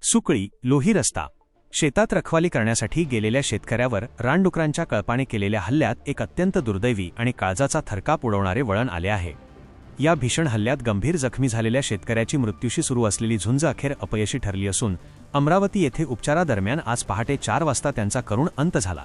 सुकळी, लोही रस्ता. शेतात रखवाली करण्यासाठी गेलेल्या शेतकऱ्यावर रानडुकरांच्या कळपाने केलेल्या हल्ल्यात एक अत्यंत दुर्दैवी आणि काळजाचा थरकाप उडवणारे वळण आले आहे. या भीषण हल्ल्यात गंभीर जखमी झालेल्या शेतकऱ्याची मृत्यूशी सुरू असलेली झुंज अखेर अपयशी ठरली असून अमरावती येथे उपचारादरम्यान आज पहाटे 4 वाजता त्यांचा करुण अंत झाला.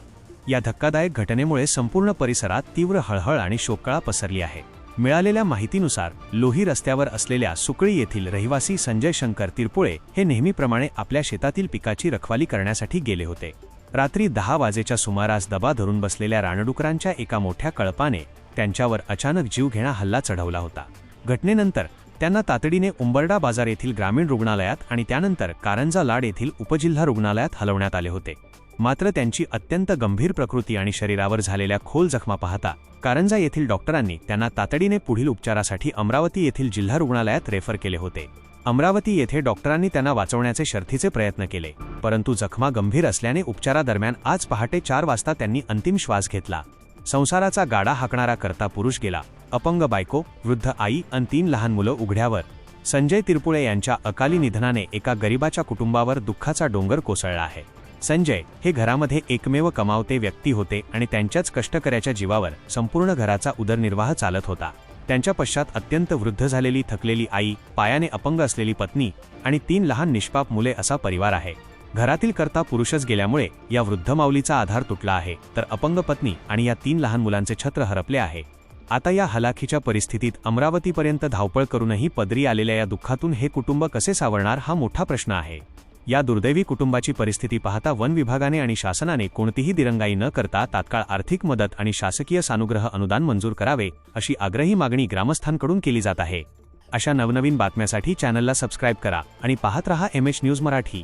या धक्कादायक घटनेमुळे संपूर्ण परिसरात तीव्र हळहळ आणि शोककळा पसरली आहे. मिळालेल्या माहितीनुसार लोही रस्त्यावर असलेल्या सुकळी येथील रहिवासी संजय शंकर तिरपुळे हे नेहमीप्रमाणे आपल्या शेतातील पिकाची रखवाली करण्यासाठी गेले होते. रात्री 10 वाजेच्या सुमारास दबा धरून बसलेल्या रानडुकरांच्या एका मोठ्या कळपाने त्यांच्यावर अचानक जीवघेणा हल्ला चढवला होता. घटनेनंतर त्यांना तातडीने उंबरडा बाजार येथील ग्रामीण रुग्णालयात आणि त्यानंतर कारंजा लाड येथील उपजिल्हा रुग्णालयात हलवण्यात आले होते. मात्र त्यांची अत्यंत गंभीर प्रकृती आणि शरीरावर झालेल्या खोल जखमा पाहता कारंजा येथील डॉक्टरांनी त्यांना तातडीने पुढील उपचारासाठी अमरावती येथील जिल्हा रुग्णालयात रेफर केले होते. अमरावती येथे डॉक्टरांनी त्यांना वाचवण्याचे शर्थीचे प्रयत्न केले, परंतु जखमा गंभीर असल्याने उपचारादरम्यान आज पहाटे 4 वाजता त्यांनी अंतिम श्वास घेतला. संसाराचा गाडा हाकणारा करता पुरुष गेला. अपंग बायको, वृद्ध आई आणि 3 लहान मुलं उघड्यावर. संजय तिरपुळे यांच्या अकाली निधनाने एका गरिबाच्या कुटुंबावर दुःखाचा डोंगर कोसळला आहे. संजय हे घरामध्ये एकमेव कमावते व्यक्ती होते आणि त्यांच्याच कष्टकऱ्याच्या जीवावर संपूर्ण घराचा उदरनिर्वाह चालत होता. त्यांच्या पश्चात अत्यंत वृद्ध झालेली थकलेली आई, पायाने अपंग असलेली पत्नी आणि 3 लहान निष्पाप मुले असा परिवार आहे. घरातील कर्ता पुरुषच गेल्यामुळे या वृद्ध माऊलीचा आधार तुटला आहे, तर अपंग पत्नी आणि या 3 लहान मुलांचे छत्र हरपले आहे. आता या हलाखीच्या परिस्थितीत अमरावतीपर्यंत धावपळ करूनही पदरी आलेल्या या दुःखातून हे कुटुंब कसे सावरणार हा मोठा प्रश्न आहे. या दुर्दैवी कुटुंबाची परिस्थिती पाहता वन विभागाने आणि शासनाने कोणतीही दिरंगाई न करता तात्काळ आर्थिक मदत आणि शासकीय सानुग्रह अनुदान मंजूर करावे अशी आग्रही मागणी ग्रामस्थांकडून केली जात आहे. अशा नवनवीन बातम्यांसाठी चॅनलला सबस्क्राईब करा आणि पाहत रहा MH न्यूज मराठी.